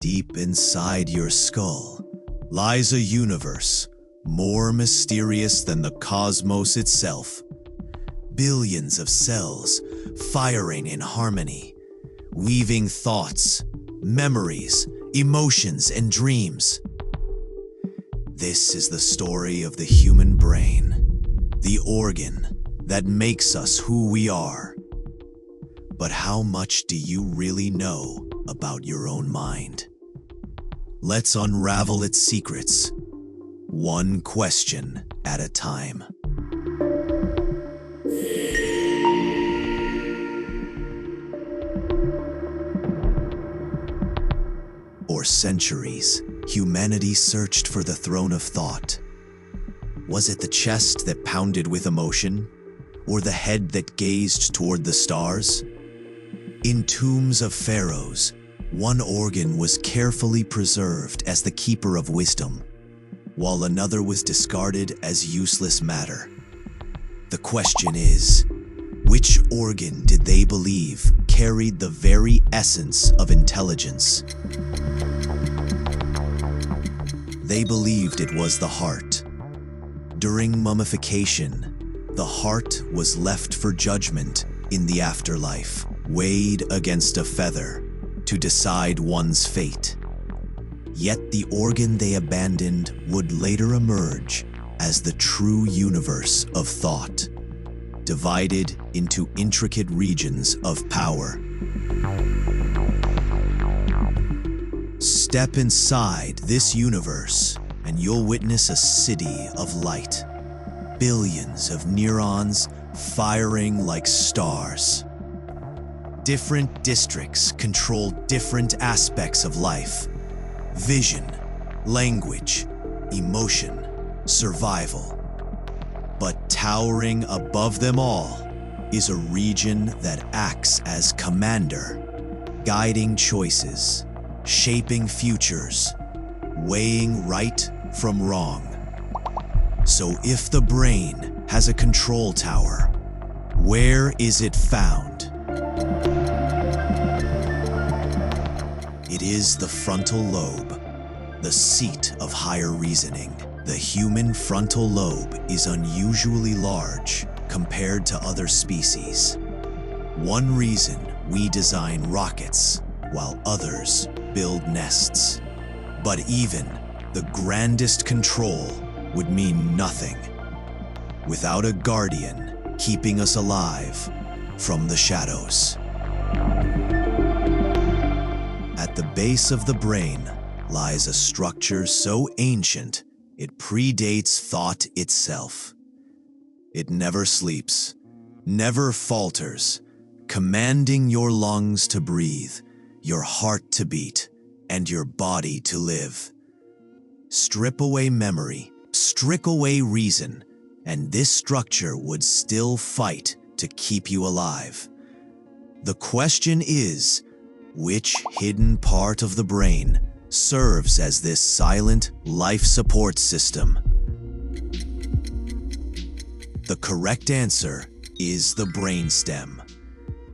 Deep inside your skull lies a universe more mysterious than the cosmos itself. Billions of cells firing in harmony, weaving thoughts, memories, emotions, and dreams. This is the story of the human brain, the organ that makes us who we are. But how much do you really know about your own mind? Let's unravel its secrets, one question at a time. For centuries, humanity searched for the throne of thought. Was it the chest that pounded with emotion, or the head that gazed toward the stars? In tombs of pharaohs, one organ was carefully preserved as the keeper of wisdom, while another was discarded as useless matter. The question is, which organ did they believe carried the very essence of intelligence? They believed it was the heart. During mummification, the heart was left for judgment in the afterlife, weighed against a feather to decide one's fate. Yet the organ they abandoned would later emerge as the true universe of thought, divided into intricate regions of power. Step inside this universe and you'll witness a city of light. Billions of neurons firing like stars. Different districts control different aspects of life: vision, language, emotion, survival. But towering above them all is a region that acts as commander, guiding choices, shaping futures, weighing right from wrong. So if the brain has a control tower, where is it found? It is the frontal lobe, the seat of higher reasoning. The human frontal lobe is unusually large compared to other species. One reason we design rockets while others build nests. But even the grandest control would mean nothing without a guardian keeping us alive from the shadows. At the base of the brain lies a structure so ancient it predates thought itself. It never sleeps, never falters, commanding your lungs to breathe, your heart to beat, and your body to live. Strip away memory, strip away reason, and this structure would still fight to keep you alive. The question is, which hidden part of the brain serves as this silent life support system? The correct answer is the brainstem.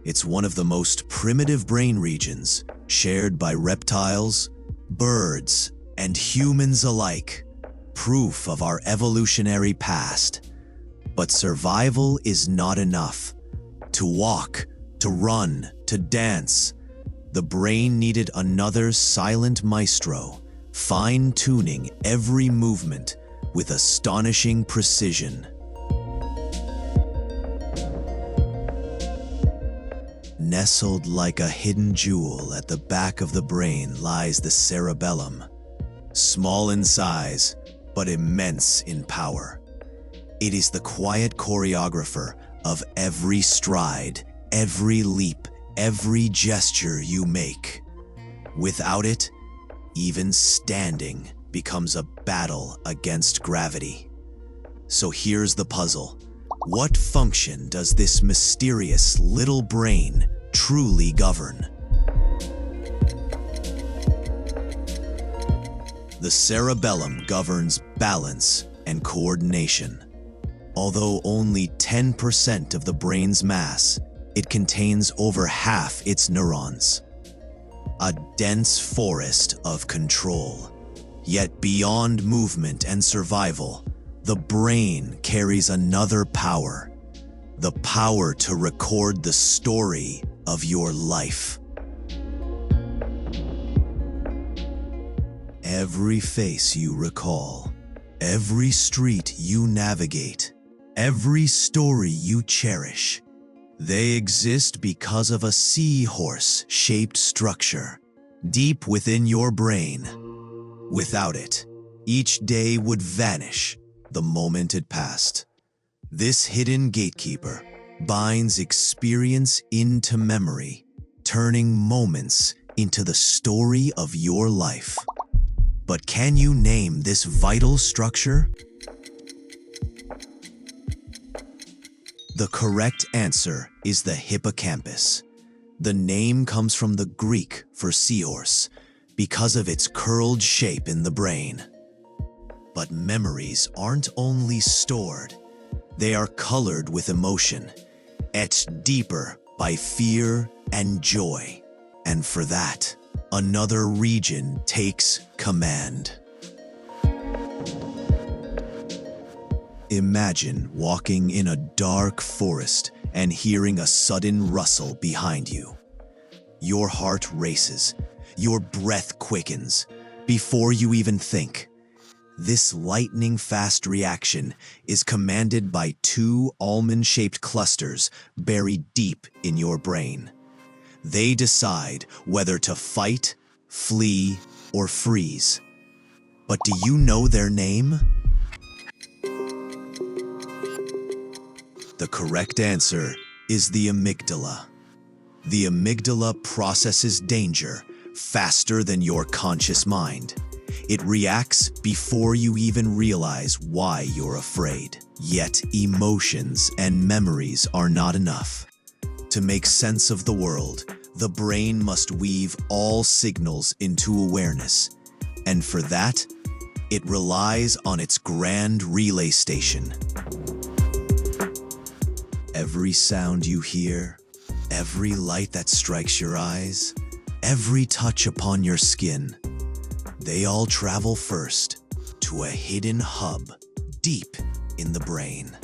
It's one of the most primitive brain regions, shared by reptiles, birds, and humans alike, proof of our evolutionary past. But survival is not enough. To walk, to run, to dance, the brain needed another silent maestro, fine-tuning every movement with astonishing precision. Nestled like a hidden jewel at the back of the brain lies the cerebellum. Small in size, but immense in power. It is the quiet choreographer of every stride, every leap, every gesture you make. Without it, even standing becomes a battle against gravity. So here's the puzzle. What function does this mysterious little brain truly govern? The cerebellum governs balance and coordination. Although only 10% of the brain's mass, it contains over half its neurons. a dense forest of control. Yet beyond movement and survival, the brain carries another power, the power to record the story of your life. Every face you recall, every street you navigate, every story you cherish, they exist because of a seahorse-shaped structure deep within your brain. Without it, each day would vanish the moment it passed. This hidden gatekeeper binds experience into memory, turning moments into the story of your life. But can you name this vital structure? The correct answer is the hippocampus. The name comes from the Greek for seahorse because of its curled shape in the brain. But memories aren't only stored, they are colored with emotion, etched deeper by fear and joy. And for that, another region takes command. Imagine walking in a dark forest and hearing a sudden rustle behind you. Your heart races, your breath quickens before you even think. This lightning-fast reaction is commanded by two almond-shaped clusters buried deep in your brain. They decide whether to fight, flee, or freeze. But do you know their name? The correct answer is the amygdala. The amygdala processes danger faster than your conscious mind. It reacts before you even realize why you're afraid. Yet emotions and memories are not enough. To make sense of the world, the brain must weave all signals into awareness. And for that, it relies on its grand relay station. Every sound you hear, every light that strikes your eyes, every touch upon your skin, they all travel first to a hidden hub deep in the brain.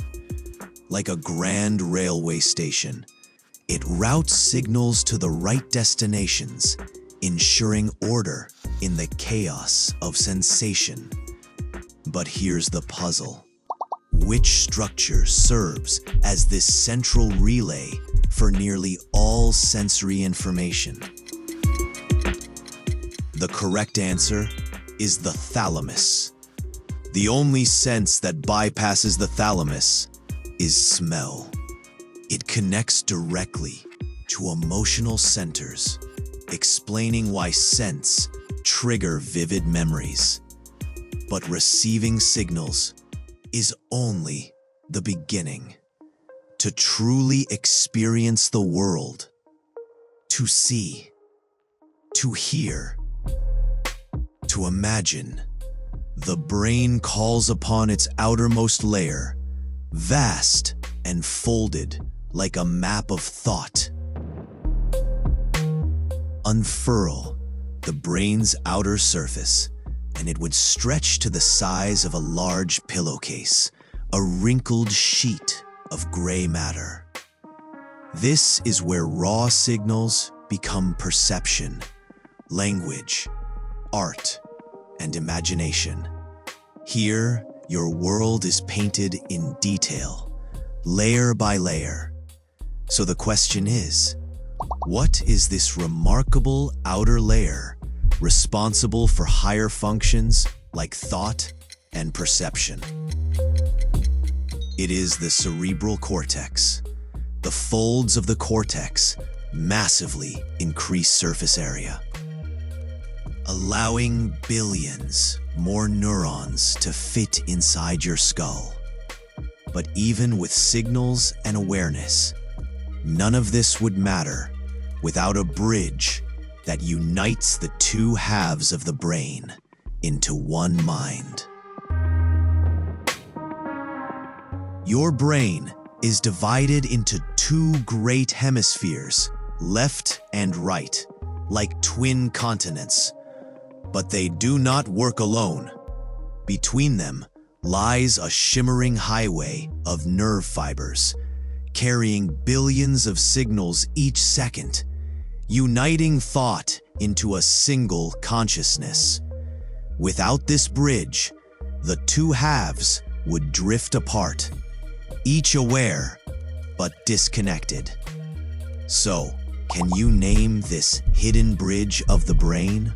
Like a grand railway station, it routes signals to the right destinations, ensuring order in the chaos of sensation. But here's the puzzle. Which structure serves as this central relay for nearly all sensory information? The correct answer is the thalamus. The only sense that bypasses the thalamus is smell. It connects directly to emotional centers, explaining why scents trigger vivid memories. But receiving signals is only the beginning. To truly experience the world, to see, to hear, to imagine, the brain calls upon its outermost layer, vast and folded like a map of thought. Unfurl the brain's outer surface, and it would stretch to the size of a large pillowcase, a wrinkled sheet of gray matter. This is where raw signals become perception, language, art, and imagination. Here, your world is painted in detail, layer by layer. So the question is, what is this remarkable outer layer responsible for higher functions like thought and perception? It is the cerebral cortex. The folds of the cortex massively increase surface area, allowing billions more neurons to fit inside your skull. But even with signals and awareness, none of this would matter without a bridge that unites the two halves of the brain into one mind. Your brain is divided into two great hemispheres, left and right, like twin continents. But they do not work alone. Between them lies a shimmering highway of nerve fibers, carrying billions of signals each second, uniting thought into a single consciousness. Without this bridge, the two halves would drift apart, each aware but disconnected. So, can you name this hidden bridge of the brain?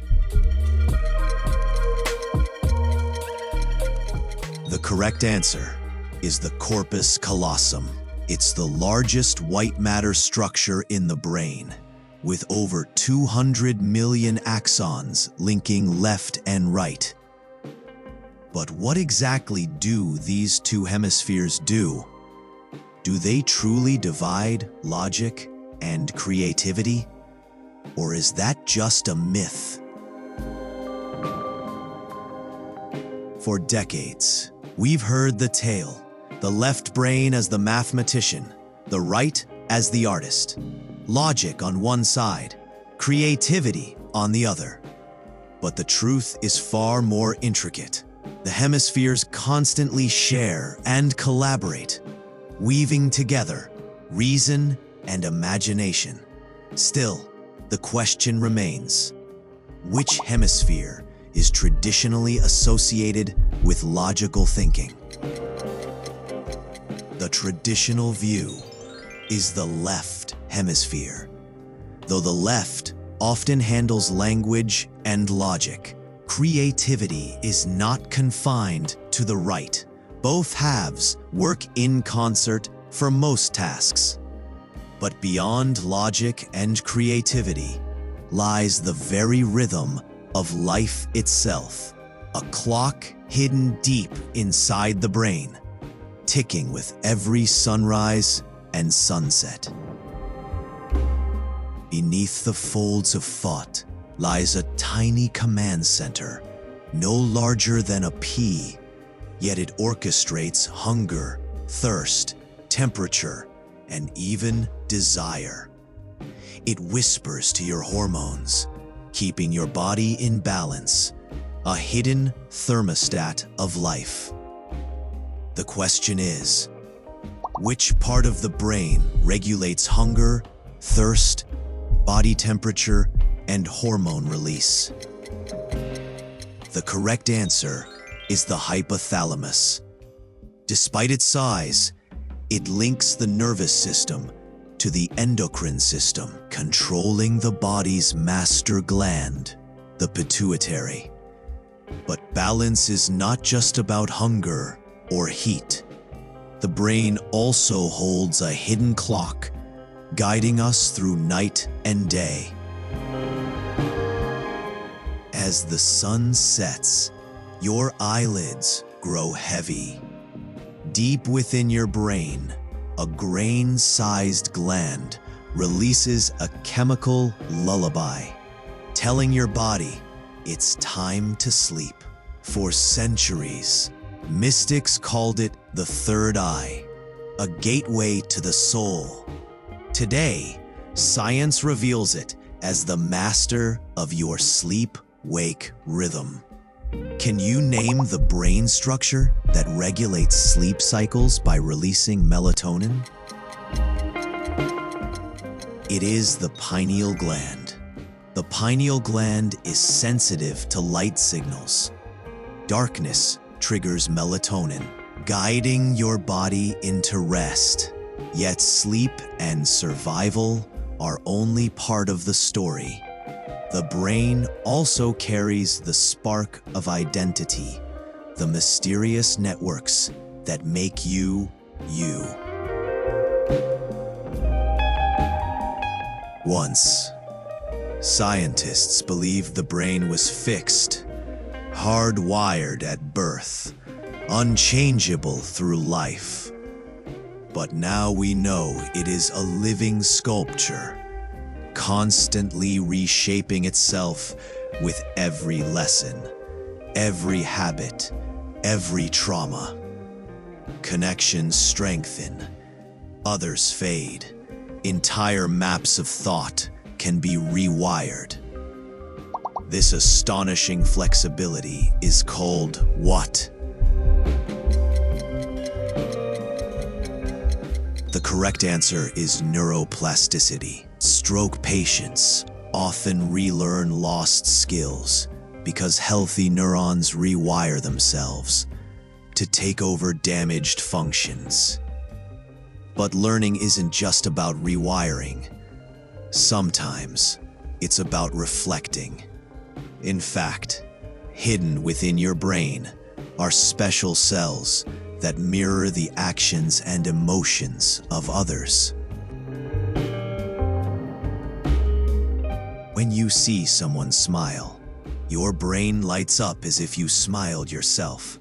The correct answer is the corpus callosum. It's the largest white matter structure in the brain, with over 200 million axons linking left and right. But what exactly do these two hemispheres do? Do they truly divide logic and creativity? Or is that just a myth? For decades, we've heard the tale: the left brain as the mathematician, the right as the artist. Logic on one side, creativity on the other. But the truth is far more intricate. The hemispheres constantly share and collaborate, weaving together reason and imagination. Still, the question remains: which hemisphere is traditionally associated with logical thinking? The traditional view is the left hemisphere. Though the left often handles language and logic, creativity is not confined to the right. Both halves work in concert for most tasks. But beyond logic and creativity lies the very rhythm of life itself, a clock hidden deep inside the brain, ticking with every sunrise and sunset. Beneath the folds of thought lies a tiny command center, no larger than a pea, yet it orchestrates hunger, thirst, temperature, and even desire. It whispers to your hormones, keeping your body in balance, a hidden thermostat of life. The question is, which part of the brain regulates hunger, thirst, body temperature, and hormone release? The correct answer is the hypothalamus. Despite its size, it links the nervous system to the endocrine system, controlling the body's master gland, the pituitary. But balance is not just about hunger or heat. The brain also holds a hidden clock, guiding us through night and day. As the sun sets, your eyelids grow heavy. Deep within your brain, a grain-sized gland releases a chemical lullaby, telling your body it's time to sleep. For centuries, mystics called it the third eye, a gateway to the soul. Today, science reveals it as the master of your sleep-wake rhythm. Can you name the brain structure that regulates sleep cycles by releasing melatonin? It is the pineal gland. The pineal gland is sensitive to light signals. Darkness triggers melatonin, guiding your body into rest. Yet sleep and survival are only part of the story. The brain also carries the spark of identity, the mysterious networks that make you, you. Once, scientists believed the brain was fixed, hardwired at birth, unchangeable through life. But now we know it is a living sculpture, constantly reshaping itself with every lesson, every habit, every trauma. Connections strengthen, others fade. Entire maps of thought can be rewired. This astonishing flexibility is called what? The correct answer is neuroplasticity. Stroke patients often relearn lost skills because healthy neurons rewire themselves to take over damaged functions. But learning isn't just about rewiring. Sometimes it's about reflecting. In fact, hidden within your brain are special cells that mirror the actions and emotions of others. When you see someone smile, your brain lights up as if you smiled yourself.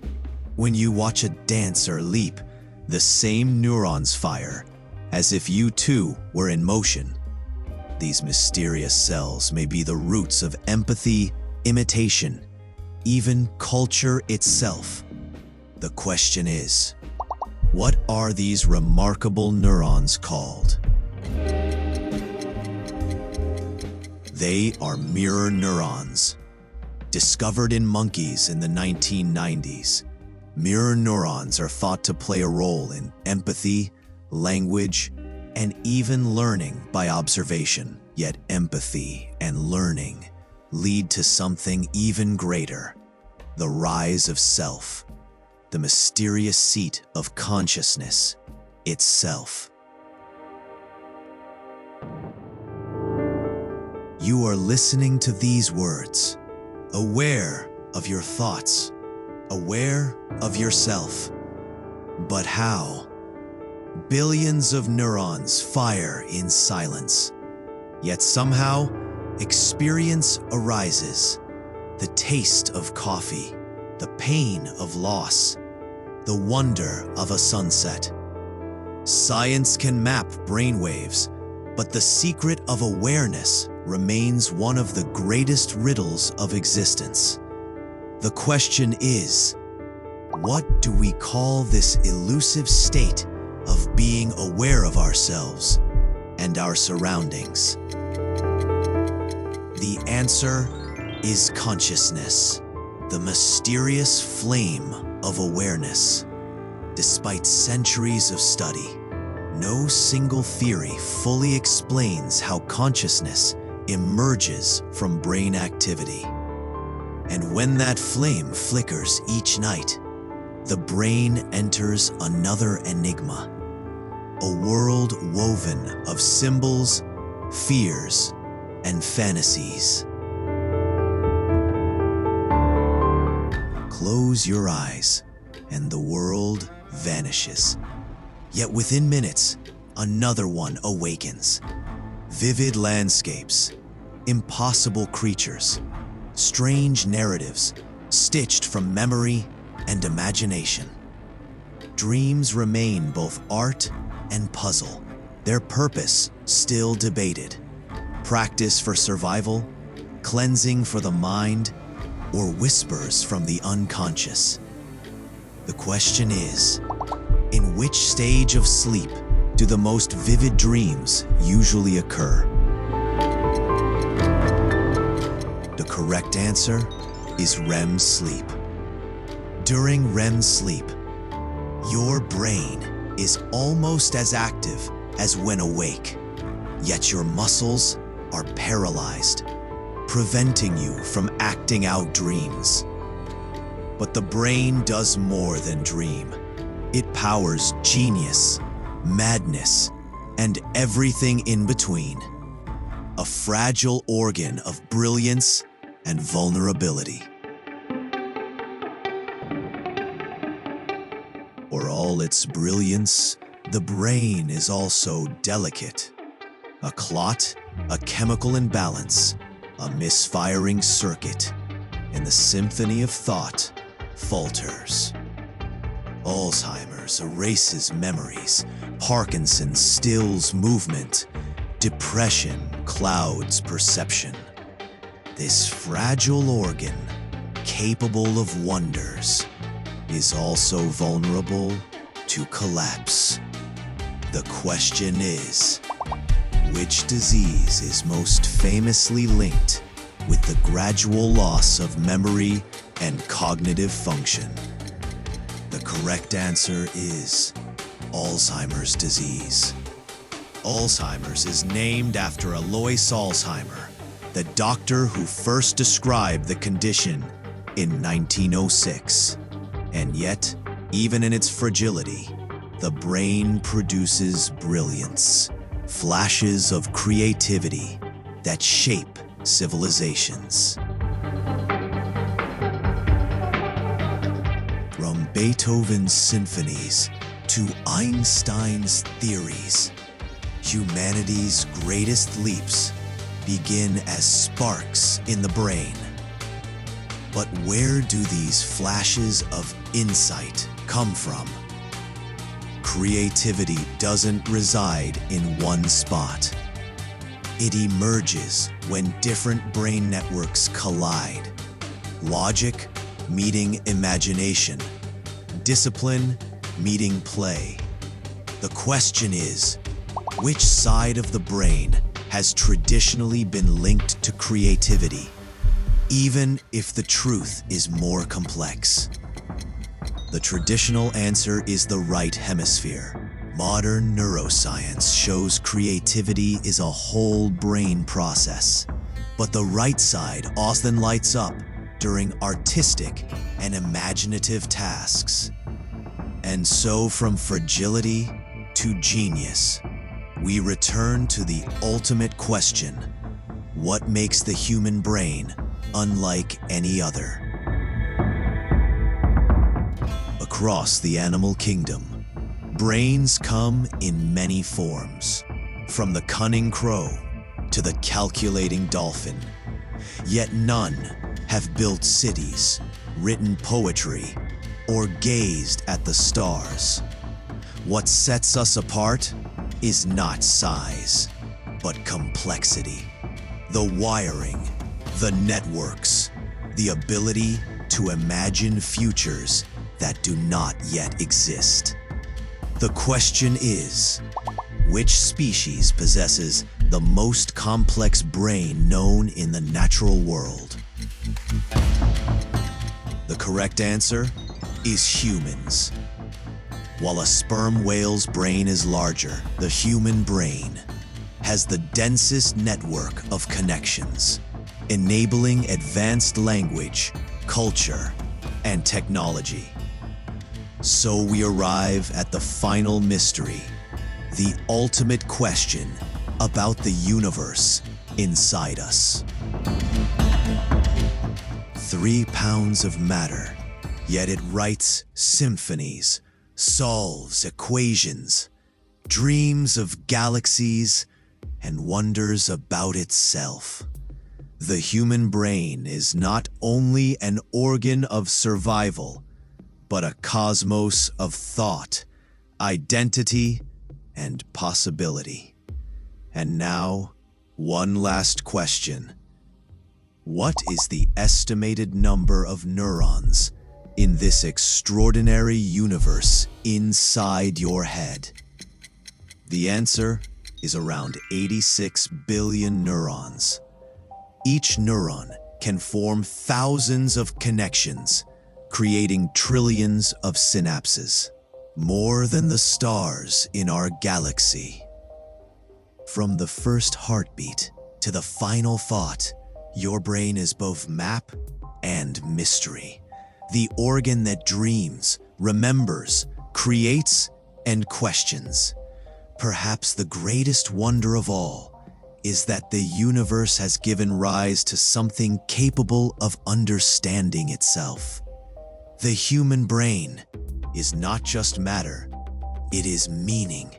When you watch a dancer leap, the same neurons fire as if you too were in motion. These mysterious cells may be the roots of empathy, imitation, even culture itself. The question is, what are these remarkable neurons called? They are mirror neurons. Discovered in monkeys in the 1990s, mirror neurons are thought to play a role in empathy, language, and even learning by observation. Yet empathy and learning lead to something even greater: the rise of self, the mysterious seat of consciousness itself. You are listening to these words, aware of your thoughts, aware of yourself. But how? Billions of neurons fire in silence. Yet somehow, experience arises. The taste of coffee, the pain of loss, the wonder of a sunset. Science can map brainwaves, but the secret of awareness remains one of the greatest riddles of existence. The question is, what do we call this elusive state of being aware of ourselves and our surroundings? The answer is consciousness, the mysterious flame of awareness. Despite centuries of study, no single theory fully explains how consciousness emerges from brain activity. And when that flame flickers each night, the brain enters another enigma, a world woven of symbols, fears, and fantasies. Close your eyes, and the world vanishes. Yet within minutes, another one awakens. Vivid landscapes, impossible creatures, strange narratives stitched from memory and imagination. Dreams remain both art and puzzle, their purpose still debated. Practice for survival, cleansing for the mind, or whispers from the unconscious. The question is, in which stage of sleep do the most vivid dreams usually occur? The correct answer is REM sleep. During REM sleep, your brain is almost as active as when awake, yet your muscles are paralyzed, preventing you from acting out dreams. But the brain does more than dream. It powers genius, madness, and everything in between. A fragile organ of brilliance and vulnerability. For all its brilliance, the brain is also delicate. A clot, a chemical imbalance, a misfiring circuit, and the symphony of thought falters. Alzheimer's erases memories, Parkinson's stills movement, depression clouds perception. This fragile organ, capable of wonders, is also vulnerable to collapse. The question is, Which disease is most famously linked with the gradual loss of memory and cognitive function? The correct answer is Alzheimer's disease. Alzheimer's is named after Alois Alzheimer, the doctor who first described the condition in 1906. And yet, even in its fragility, the brain produces brilliance, flashes of creativity that shape civilizations. From Beethoven's symphonies to Einstein's theories, humanity's greatest leaps begin as sparks in the brain. But where do these flashes of insight come from? Creativity doesn't reside in one spot. It emerges when different brain networks collide. Logic meeting imagination, discipline meeting play. The question is, which side of the brain has traditionally been linked to creativity, even if the truth is more complex? The traditional answer is the right hemisphere. Modern neuroscience shows creativity is a whole brain process, but the right side often lights up during artistic and imaginative tasks. And so from fragility to genius, we return to the ultimate question: what makes the human brain unlike any other? Across the animal kingdom, brains come in many forms, from the cunning crow to the calculating dolphin. Yet none have built cities, written poetry, or gazed at the stars. What sets us apart is not size, but complexity. The wiring, the networks, the ability to imagine futures that do not yet exist. The question is, which species possesses the most complex brain known in the natural world? The correct answer is humans. While a sperm whale's brain is larger, the human brain has the densest network of connections, enabling advanced language, culture, and technology. So we arrive at the final mystery, the ultimate question about the universe inside us. 3 pounds of matter, yet it writes symphonies, solves equations, dreams of galaxies, and wonders about itself. The human brain is not only an organ of survival, but a cosmos of thought, identity, and possibility. And now, one last question. What is the estimated number of neurons in this extraordinary universe inside your head? The answer is around 86 billion neurons. Each neuron can form thousands of connections, creating trillions of synapses, more than the stars in our galaxy. From the first heartbeat to the final thought, your brain is both map and mystery. The organ that dreams, remembers, creates, and questions. Perhaps the greatest wonder of all is that the universe has given rise to something capable of understanding itself. The human brain is not just matter, it is meaning,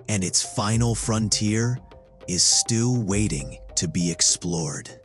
and its final frontier is still waiting to be explored.